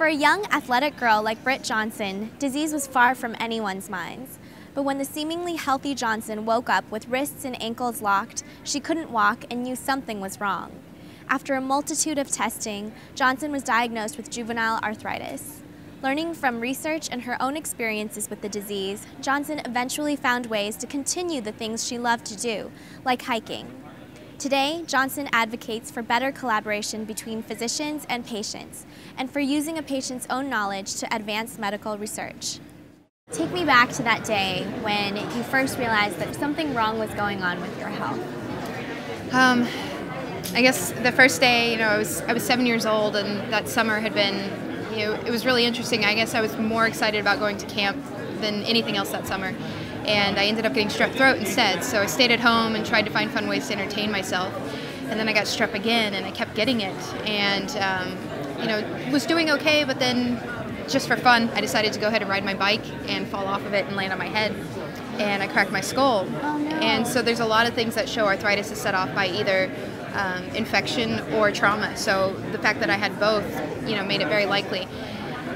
For a young, athletic girl like Britt Johnson, disease was far from anyone's minds. But when the seemingly healthy Johnson woke up with wrists and ankles locked, she couldn't walk and knew something was wrong. After a multitude of testing, Johnson was diagnosed with juvenile arthritis. Learning from research and her own experiences with the disease, Johnson eventually found ways to continue the things she loved to do, like hiking. Today, Johnson advocates for better collaboration between physicians and patients, and for using a patient's own knowledge to advance medical research. Take me back to that day when you first realized that something wrong was going on with your health. I guess the first day, I was 7 years old, and that summer had been, it was really interesting. I guess I was more excited about going to camp than anything else that summer. And I ended up getting strep throat instead, so I stayed at home and tried to find fun ways to entertain myself. And then I got strep again, and I kept getting it, and was doing okay. But then, just for fun, I decided to go ahead and ride my bike and fall off of it and land on my head, and I cracked my skull. Oh, no. And so there's a lot of things that show arthritis is set off by either infection or trauma. So the fact that I had both, made it very likely.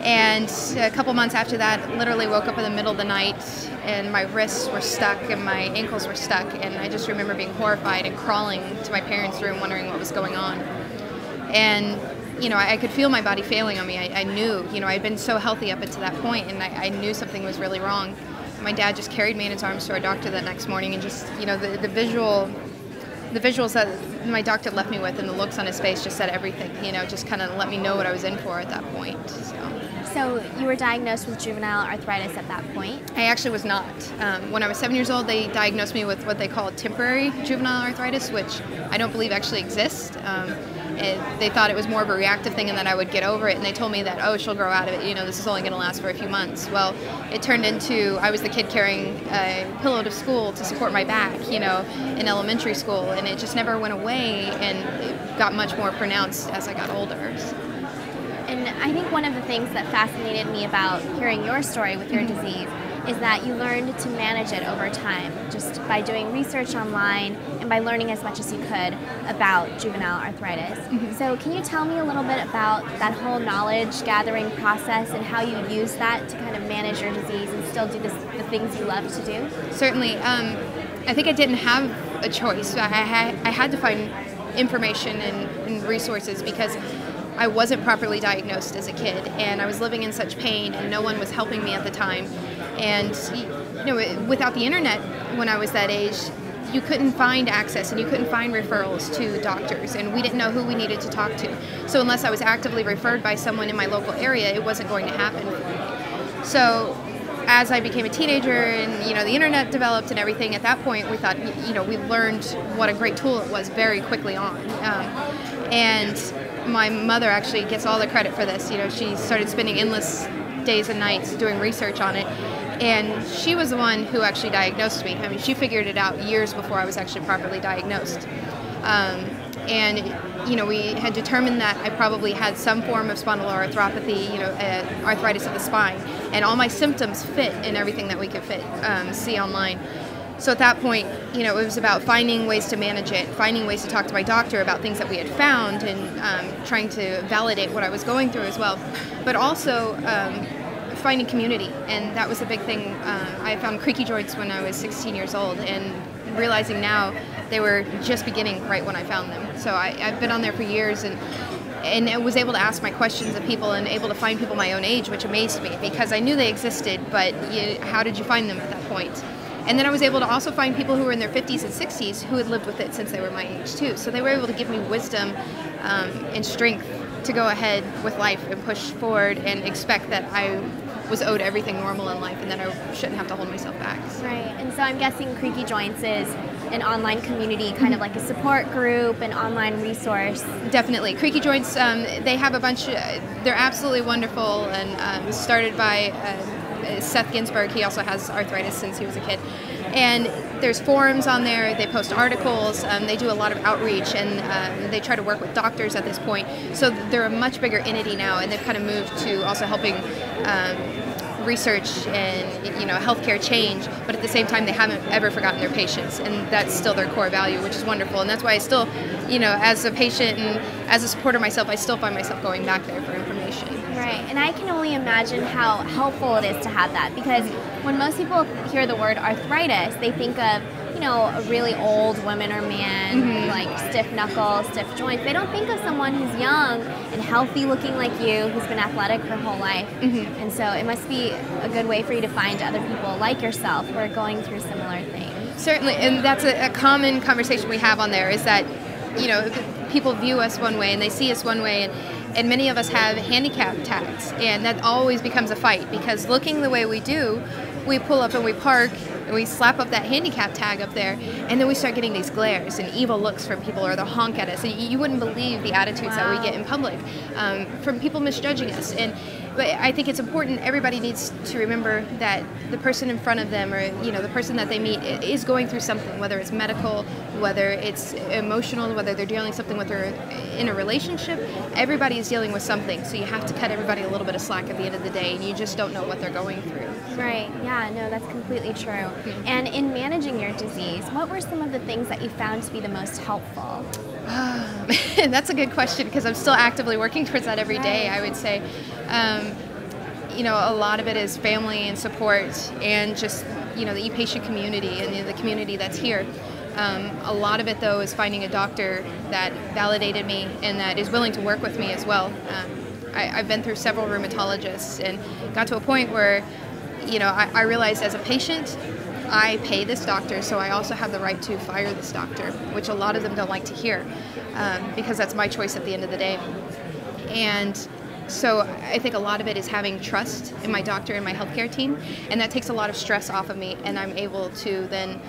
And a couple months after that, literally woke up in the middle of the night and my wrists were stuck and my ankles were stuck, and I just remember being horrified and crawling to my parents' room wondering what was going on. And I could feel my body failing on me. I knew, I'd been so healthy up until that point, and I knew something was really wrong. My dad just carried me in his arms to our doctor that next morning, and just, the visuals that my doctor left me with and the looks on his face just said everything, just kind of let me know what I was in for at that point. So you were diagnosed with juvenile arthritis at that point? I actually was not. When I was 7 years old, they diagnosed me with what they call temporary juvenile arthritis, which I don't believe actually exists. They thought it was more of a reactive thing and that I would get over it, and they told me that, oh, she'll grow out of it, this is only going to last for a few months. Well, it turned into I was the kid carrying a pillow to school to support my back, in elementary school, and it just never went away, and it got much more pronounced as I got older. And I think one of the things that fascinated me about hearing your story with your disease is that you learned to manage it over time, just by doing research online and by learning as much as you could about juvenile arthritis. So can you tell me a little bit about that whole knowledge gathering process and how you use that to kind of manage your disease and still do the things you love to do? Certainly. I think I didn't have a choice. I had to find information and resources because I wasn't properly diagnosed as a kid, and I was living in such pain, and no one was helping me at the time. And without the internet, when I was that age, you couldn't find access and you couldn't find referrals to doctors, and we didn't know who we needed to talk to. So unless I was actively referred by someone in my local area, it wasn't going to happen for me. So as I became a teenager and the internet developed and everything, at that point we thought, we learned what a great tool it was very quickly on. And my mother actually gets all the credit for this. She started spending endless days and nights doing research on it, and she was the one who actually diagnosed me. I mean, she figured it out years before I was actually properly diagnosed. We had determined that I probably had some form of spondyloarthropathy, arthritis of the spine, and all my symptoms fit in everything that we could see online. So at that point, it was about finding ways to manage it, finding ways to talk to my doctor about things that we had found, and trying to validate what I was going through as well. But also finding community, and that was a big thing. I found creaky joints when I was 16 years old, and realizing now they were just beginning right when I found them. So I've been on there for years, and I was able to ask my questions of people and able to find people my own age, which amazed me because I knew they existed, but how did you find them at that point? And then I was able to also find people who were in their 50s and 60s who had lived with it since they were my age too. So they were able to give me wisdom and strength to go ahead with life and push forward and expect that I was owed everything normal in life and that I shouldn't have to hold myself back. Right, and so I'm guessing Creaky Joints is an online community, kind of like a support group, an online resource. Definitely. Creaky Joints, they have a bunch, they're absolutely wonderful, and started by Seth Ginsburg. He also has arthritis since he was a kid. And there's forums on there, they post articles, they do a lot of outreach, and they try to work with doctors at this point. So they're a much bigger entity now, and they've kind of moved to also helping research and, you know, healthcare change, but at the same time they haven't ever forgotten their patients, and that's still their core value, which is wonderful. And that's why I still, you know, as a patient and as a supporter myself, I still find myself going back there for information. Right, and I can only imagine how helpful it is to have that, because when most people hear the word arthritis, they think of, you know, a really old woman or man, like stiff knuckles, stiff joints. They don't think of someone who's young and healthy looking like you, who's been athletic her whole life. And so it must be a good way for you to find other people like yourself who are going through similar things. Certainly, and that's a common conversation we have on there, is that, you know, people view us one way and they see us one way, and many of us have handicap tags, and that always becomes a fight, because looking the way we do, we pull up and we park and we slap up that handicap tag up there, and then we start getting these glares and evil looks from people, or they'll honk at us. And you wouldn't believe the attitudes that we get in public from people misjudging us. But I think it's important, everybody needs to remember that the person in front of them, or, you know, the person that they meet is going through something, whether it's medical, whether it's emotional, whether they're dealing something with her in a relationship. Everybody is dealing with something, so you have to cut everybody a little bit of slack at the end of the day, and you just don't know what they're going through. Right, yeah, no, that's completely true. And in managing your disease, what were some of the things that you found to be the most helpful? That's a good question, because I'm still actively working towards that every day, I would say. You know, a lot of it is family and support, and just, you know, the e-patient community and the community that's here. A lot of it, though, is finding a doctor that validated me and that is willing to work with me as well. I've been through several rheumatologists and got to a point where, you know, I realized as a patient, I pay this doctor, so I also have the right to fire this doctor, which a lot of them don't like to hear, because that's my choice at the end of the day. And so I think a lot of it is having trust in my doctor and my healthcare team, and that takes a lot of stress off of me, and I'm able to then,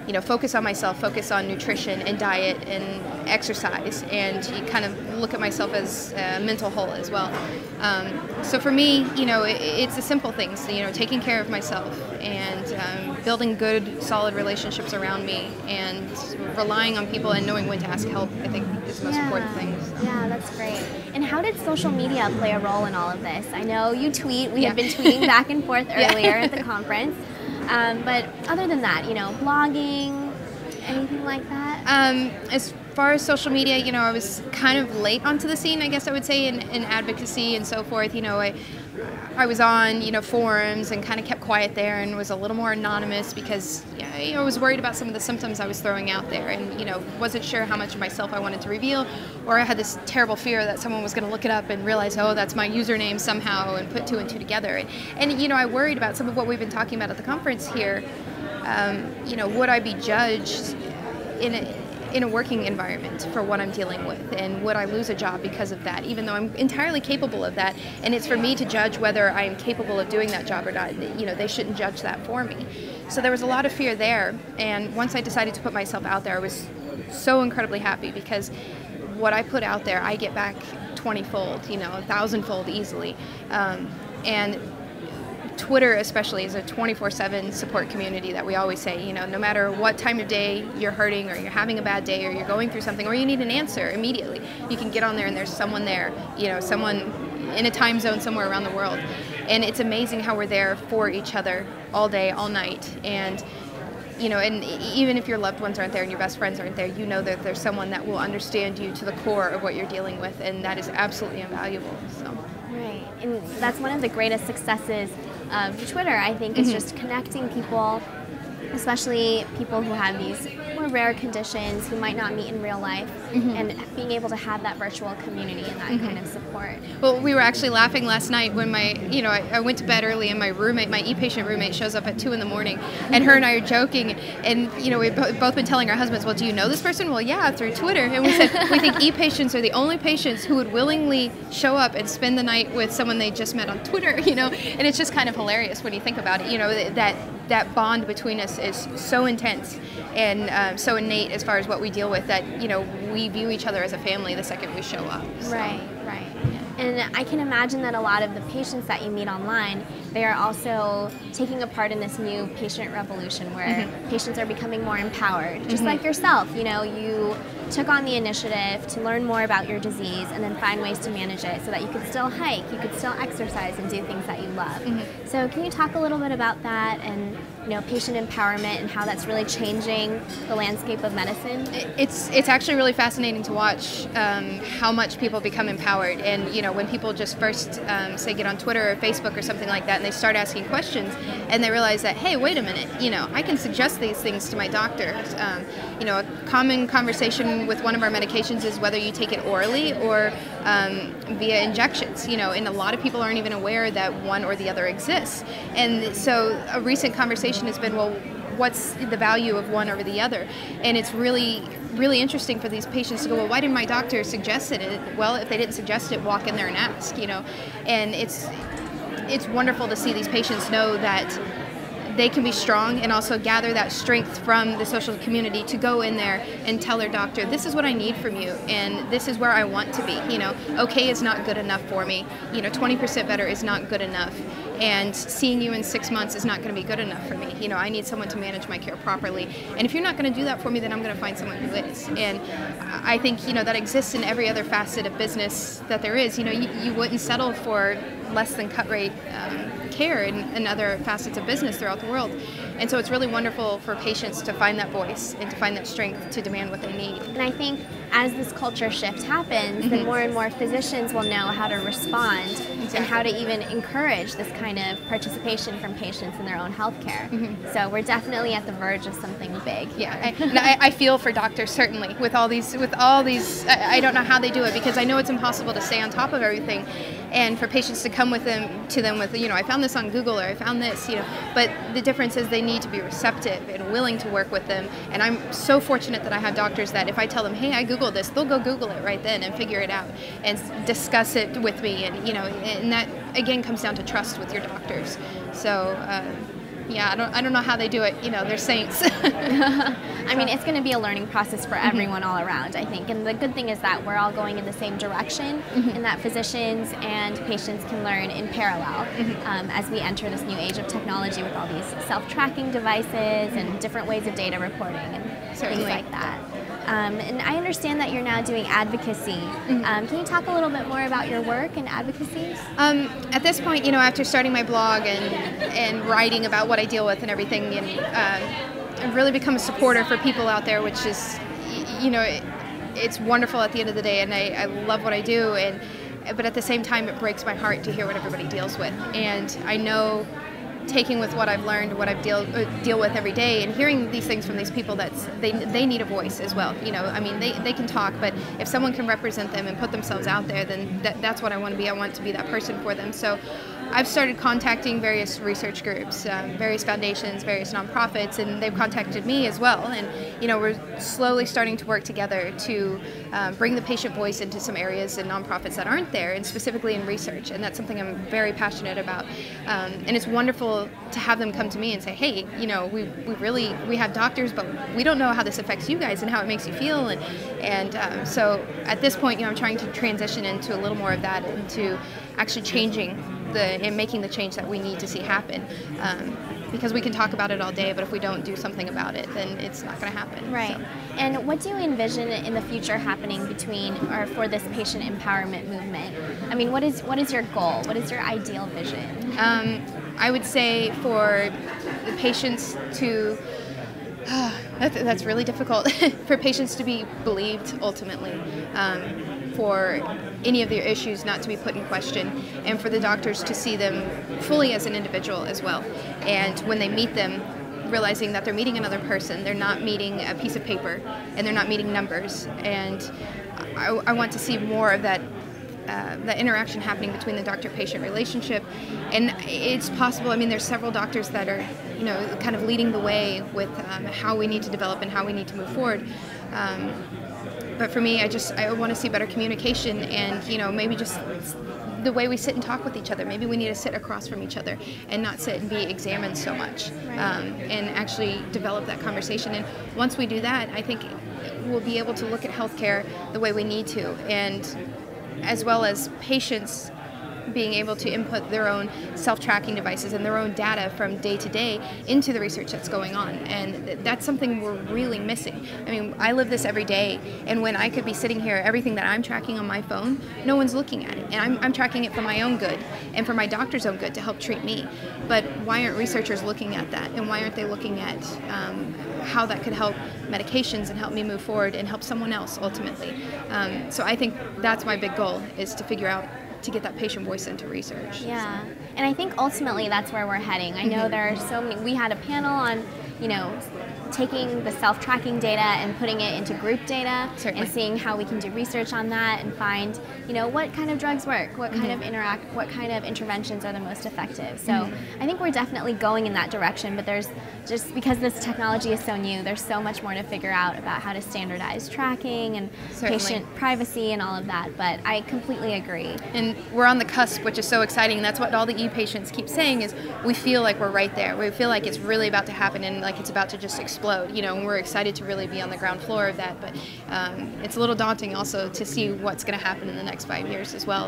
you know, focus on myself, focus on nutrition and diet and exercise, and you kind of look at myself as a mental whole as well. So for me, you know, it's the simple things, you know, taking care of myself and building good, solid relationships around me, and relying on people and knowing when to ask help, I think, is the most important thing. So. Yeah, that's great. And how did social media play a role in all of this? I know you tweet. We have been tweeting back and forth earlier at the conference. But other than that, you know, blogging, anything like that? As far as social media, you know, I was kind of late onto the scene, I guess I would say, in advocacy and so forth. You know, I was on, you know, forums and kind of kept quiet there and was a little more anonymous, because, you know, I was worried about some of the symptoms I was throwing out there, and, you know, wasn't sure how much of myself I wanted to reveal, or I had this terrible fear that someone was going to look it up and realize, oh, that's my username somehow, and put two and two together. And you know, I worried about some of what we've been talking about at the conference here. You know, would I be judged in a working environment for what I'm dealing with, and would I lose a job because of that, even though I'm entirely capable of that, and it's for me to judge whether I am capable of doing that job or not. You know, they shouldn't judge that for me. So there was a lot of fear there, and once I decided to put myself out there, I was so incredibly happy, because what I put out there, I get back 20-fold, you know, 1,000-fold easily. And Twitter especially is a 24/7 support community that we always say, you know, no matter what time of day you're hurting, or you're having a bad day, or you're going through something, or you need an answer immediately, you can get on there and there's someone there, you know, someone in a time zone somewhere around the world. And it's amazing how we're there for each other all day, all night. And, you know, and even if your loved ones aren't there and your best friends aren't there, you know that there's someone that will understand you to the core of what you're dealing with, and that is absolutely invaluable. So. Right, and that's one of the greatest successes of Twitter, I think, is just connecting people, especially people who have these more rare conditions, who might not meet in real life, and being able to have that virtual community and that kind of support. Well, we were actually laughing last night when I went to bed early, and my roommate, my e-patient roommate, shows up at 2 in the morning, and her and I are joking, and, you know, we've both been telling our husbands, well, do you know this person? Well, yeah, through Twitter. And we said, we think e-patients are the only patients who would willingly show up and spend the night with someone they just met on Twitter, you know, and it's just kind of hilarious when you think about it, you know, that bond between us is so intense and so innate as far as what we deal with, that, you know, we view each other as a family the second we show up. So. Right. And I can imagine that a lot of the patients that you meet online, they are also taking a part in this new patient revolution where patients are becoming more empowered, just like yourself. You know, you took on the initiative to learn more about your disease and then find ways to manage it so that you could still hike, you could still exercise and do things that you love. So can you talk a little bit about that and, you know, patient empowerment and how that's really changing the landscape of medicine? It's actually really fascinating to watch how much people become empowered. And, you know, when people just first say get on Twitter or Facebook or something like that and they start asking questions and they realize that, hey, wait a minute, you know, I can suggest these things to my doctor. You know, a common conversation with one of our medications is whether you take it orally or via injections, you know, and a lot of people aren't even aware that one or the other exists. And so a recent conversation has been, well, what's the value of one over the other? And it's really interesting for these patients to go, well, why didn't my doctor suggest it? Well, if they didn't suggest it, walk in there and ask, you know. And it's wonderful to see these patients know that they can be strong and also gather that strength from the social community to go in there and tell their doctor, this is what I need from you and this is where I want to be. You know, okay is not good enough for me. You know, 20% better is not good enough. And seeing you in 6 months is not going to be good enough for me. You know, I need someone to manage my care properly. And if you're not going to do that for me, then I'm going to find someone who is. And I think, you know, that exists in every other facet of business that there is. You know, you wouldn't settle for less than cut rate care in other facets of business throughout the world. And so it's really wonderful for patients to find that voice and to find that strength to demand what they need. And I think as this culture shift happens, then more and more physicians will know how to respond and how to even encourage this kind of participation from patients in their own health care. So we're definitely at the verge of something big. Yeah, I feel for doctors certainly with all these. I don't know how they do it because I know it's impossible to stay on top of everything, and for patients to come to them with, you know, I found this on Google or I found this, you know. But the difference is they need to be receptive and willing to work with them. And I'm so fortunate that I have doctors that if I tell them, hey, I Googled this, they'll go Google it right then and figure it out and discuss it with me. And, you know, and that again comes down to trust with your doctors. So yeah, I don't know how they do it. You know, they're saints. I mean, it's going to be a learning process for everyone all around, I think. And the good thing is that we're all going in the same direction and that physicians and patients can learn in parallel as we enter this new age of technology with all these self-tracking devices and different ways of data reporting and things like that. And I understand that you're now doing advocacy. Can you talk a little bit more about your work and advocacy? At this point, you know, after starting my blog and writing about what I deal with and everything, and I've really become a supporter for people out there, which is, you know, it's wonderful at the end of the day, and I love what I do. But at the same time, it breaks my heart to hear what everybody deals with. And I know, taking with what I've learned, what I deal with every day, and hearing these things from these people, they need a voice as well. You know, I mean, they can talk, but if someone can represent them and put themselves out there, then that's what I want to be. I want to be that person for them. So I've started contacting various research groups, various foundations, various nonprofits, and they've contacted me as well. And, you know, we're slowly starting to work together to bring the patient voice into some areas and nonprofits that aren't there, and specifically in research. And that's something I'm very passionate about. And it's wonderful to have them come to me and say, hey, you know, we have doctors, but we don't know how this affects you guys and how it makes you feel. And so at this point, you know, I'm trying to transition into a little more of that, into actually changing and making the change that we need to see happen. Because we can talk about it all day, but if we don't do something about it, then it's not going to happen. Right. So. And what do you envision in the future happening for this patient empowerment movement? I mean, what is your goal? What is your ideal vision? I would say for the patients to, that's really difficult, for patients to be believed ultimately, for any of their issues not to be put in question, and for the doctors to see them fully as an individual as well. And when they meet them, realizing that they're meeting another person, they're not meeting a piece of paper, and they're not meeting numbers. And I want to see more of that interaction happening between the doctor-patient relationship. And it's possible, I mean, there's several doctors that are, you know, kind of leading the way with how we need to develop and how we need to move forward. But for me, I want to see better communication, and, you know, maybe just the way we sit and talk with each other. Maybe we need to sit across from each other and not sit and be examined so much, and actually develop that conversation. And once we do that, I think we'll be able to look at healthcare the way we need to, and as well as patients being able to input their own self-tracking devices and their own data from day to day into the research that's going on. And that's something we're really missing. I mean, I live this every day, and when I could be sitting here, everything that I'm tracking on my phone, no one's looking at it. And I'm tracking it for my own good and for my doctor's own good to help treat me. But why aren't researchers looking at that? And why aren't they looking at how that could help medications and help me move forward and help someone else ultimately? So I think that's my big goal, is to figure out, to get that patient voice into research. Yeah, and I think ultimately that's where we're heading. I know there are so many, we had a panel on, taking the self-tracking data and putting it into group data. Certainly. And seeing how we can do research on that and find, what kind of drugs work, what kind of what kind of interventions are the most effective. So I think we're definitely going in that direction, but there's, just because this technology is so new, there's so much more to figure out about how to standardize tracking and patient privacy and all of that, but I completely agree. And we're on the cusp, which is so exciting, and that's what all the e-patients keep saying, is we feel like we're right there. We feel like it's really about to happen and like it's about to just explode, and we're excited to really be on the ground floor of that, but it's a little daunting also to see what's going to happen in the next 5 years as well,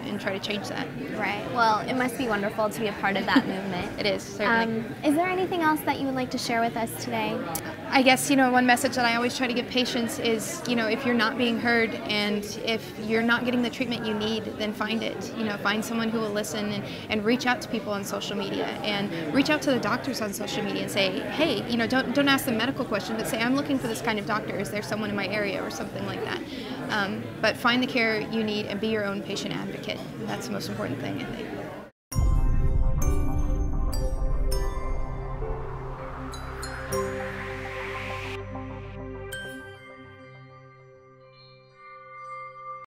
and try to change that. Right. Well, it must be wonderful to be a part of that movement. It is, certainly. Is there anything else that you would like to share with us today? I guess, one message that I always try to give patients is, if you're not being heard and if you're not getting the treatment you need, then find it. Find someone who will listen, and reach out to people on social media, and reach out to the doctors on social media and say, hey, don't ask them medical questions, but say, I'm looking for this kind of doctor. Is there someone in my area, or something like that? But find the care you need and be your own patient advocate. That's the most important thing, I think.